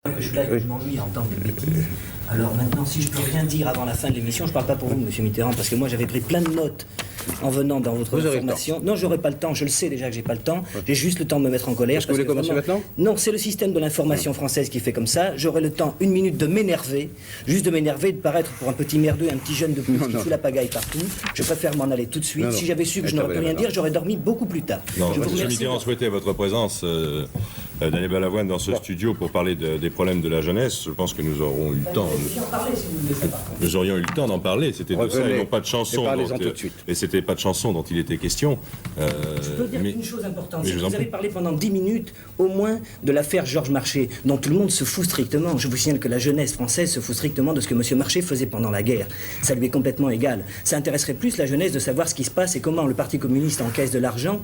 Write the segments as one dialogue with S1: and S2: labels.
S1: Je suis là et que je m'ennuie à entendre des bêtises. Alors maintenant, si je peux rien dire avant la fin de l'émission, je ne parle pas pour vous, Monsieur Mitterrand, parce que moi j'avais pris plein de notes en venant dans votre formation. Non, j'aurais pas le temps, je le sais déjà que j'ai pas le temps. J'ai juste le temps de me mettre en colère.
S2: Est-ce que vous voulez commencer maintenant ?
S1: Non, c'est le système de l'information française qui fait comme ça. J'aurai le temps, une minute, de m'énerver, juste de m'énerver, de paraître pour un petit merdeux, un petit jeune de plus qui fout la pagaille partout. Je préfère m'en aller tout de suite. Si j'avais su que je n'aurais pu rien dire, j'aurais dormi beaucoup plus tard.
S3: Non, Monsieur Mitterrand souhaitait votre présence, Daniel Balavoine, dans ce studio pour parler des problèmes de la jeunesse. Je pense que nous aurons eu le temps. Nous aurions eu le temps d'en parler. C'était de ça et non pas de chanson. Et c'était pas de chanson dont il était question.
S1: Je peux dire une chose importante. Vous avez parlé pendant 10 minutes, au moins, de l'affaire Georges Marchais, dont tout le monde se fout strictement. Je vous signale que la jeunesse française se fout strictement de ce que M. Marchais faisait pendant la guerre. Ça lui est complètement égal. Ça intéresserait plus la jeunesse de savoir ce qui se passe et comment le Parti communiste encaisse de l'argent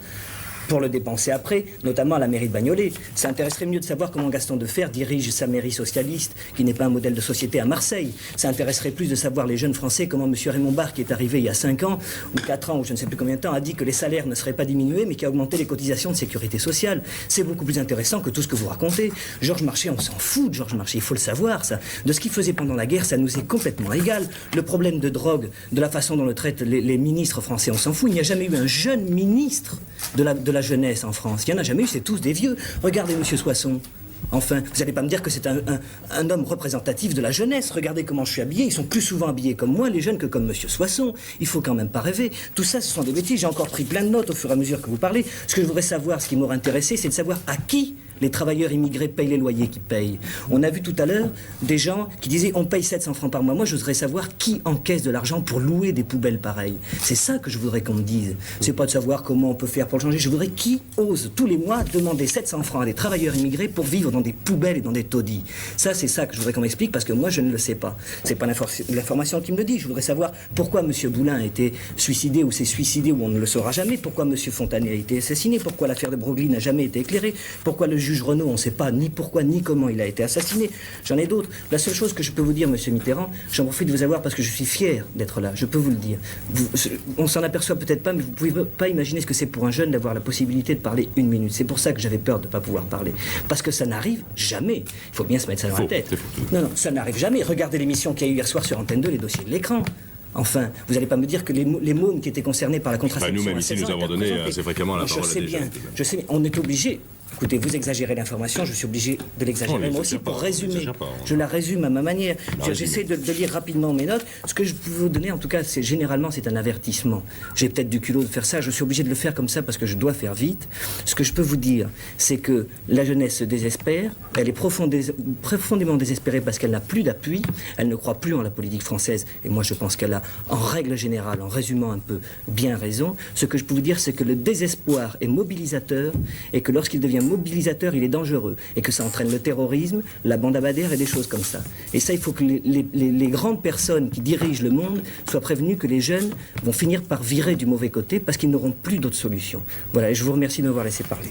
S1: pour le dépenser après, notamment à la mairie de Bagnolet. Ça intéresserait mieux de savoir comment Gaston Defferre dirige sa mairie socialiste, qui n'est pas un modèle de société à Marseille. Ça intéresserait plus de savoir les jeunes Français comment M. Raymond Barre, qui est arrivé il y a 5 ans, ou 4 ans, ou je ne sais plus combien de temps, a dit que les salaires ne seraient pas diminués, mais qui a augmenté les cotisations de sécurité sociale. C'est beaucoup plus intéressant que tout ce que vous racontez. Georges Marchais, on s'en fout de Georges Marchais, il faut le savoir, ça. De ce qu'il faisait pendant la guerre, ça nous est complètement égal. Le problème de drogue, de la façon dont le traitent les ministres français, on s'en fout. Il n'y a jamais eu un jeune ministre de la jeunesse en France. Il n'y en a jamais eu, c'est tous des vieux. Regardez M. Soisson. Enfin, vous n'allez pas me dire que c'est un homme représentatif de la jeunesse. Regardez comment je suis habillé. Ils sont plus souvent habillés comme moi, les jeunes, que comme M. Soisson. Il faut quand même pas rêver. Tout ça, ce sont des bêtises. J'ai encore pris plein de notes au fur et à mesure que vous parlez. Ce que je voudrais savoir, ce qui m'aurait intéressé, c'est de savoir à qui les travailleurs immigrés payent les loyers qu'ils payent. On a vu tout à l'heure des gens qui disaient on paye 700 francs par mois. Moi, je voudrais savoir qui encaisse de l'argent pour louer des poubelles pareilles. C'est ça que je voudrais qu'on me dise. C'est pas de savoir comment on peut faire pour le changer. Je voudrais qui ose tous les mois demander 700 francs à des travailleurs immigrés pour vivre dans des poubelles et dans des taudis. Ça, c'est ça que je voudrais qu'on m'explique parce que moi, je ne le sais pas. C'est pas l'information qui me le dit. Je voudrais savoir pourquoi M. Boulin a été suicidé ou s'est suicidé ou on ne le saura jamais. Pourquoi M. Fontanet a été assassiné. Pourquoi l'affaire de Broglie n'a jamais été éclairée. Pourquoi le juge Renaud, on ne sait pas ni pourquoi ni comment il a été assassiné. J'en ai d'autres. La seule chose que je peux vous dire, Monsieur Mitterrand, j'en profite de vous avoir parce que je suis fier d'être là. Je peux vous le dire. On s'en aperçoit peut-être pas, mais vous ne pouvez pas imaginer ce que c'est pour un jeune d'avoir la possibilité de parler 1 minute. C'est pour ça que j'avais peur de ne pas pouvoir parler. Parce que ça n'arrive jamais. Il faut bien se mettre ça dans la tête. Non, ça n'arrive jamais. Regardez l'émission qu'il y a eu hier soir sur Antenne 2, les dossiers de l'écran. Enfin, vous n'allez pas me dire que les mômes qui étaient concernés par la contraception...
S3: Nous-mêmes ici, nous avons donné assez fréquemment la parole à des jeunes.
S1: Je sais bien, on est obligé... Écoutez, vous exagérez l'information, je suis obligé de l'exagérer moi aussi pour résumer. Je la résume à ma manière. J'essaie de lire rapidement mes notes. Ce que je peux vous donner, en tout cas, c'est généralement c'est un avertissement. J'ai peut-être du culot de faire ça, je suis obligé de le faire comme ça parce que je dois faire vite. Ce que je peux vous dire, c'est que la jeunesse se désespère, elle est profondément désespérée parce qu'elle n'a plus d'appui, elle ne croit plus en la politique française. Et moi, je pense qu'elle a, en règle générale, en résumant un peu, bien raison. Ce que je peux vous dire, c'est que le désespoir est mobilisateur et que lorsqu'il devient mobilisateur, il est dangereux et que ça entraîne le terrorisme, la bande abadère et des choses comme ça. Et ça, il faut que les grandes personnes qui dirigent le monde soient prévenues que les jeunes vont finir par virer du mauvais côté parce qu'ils n'auront plus d'autres solutions. Voilà, et je vous remercie de m'avoir laissé parler.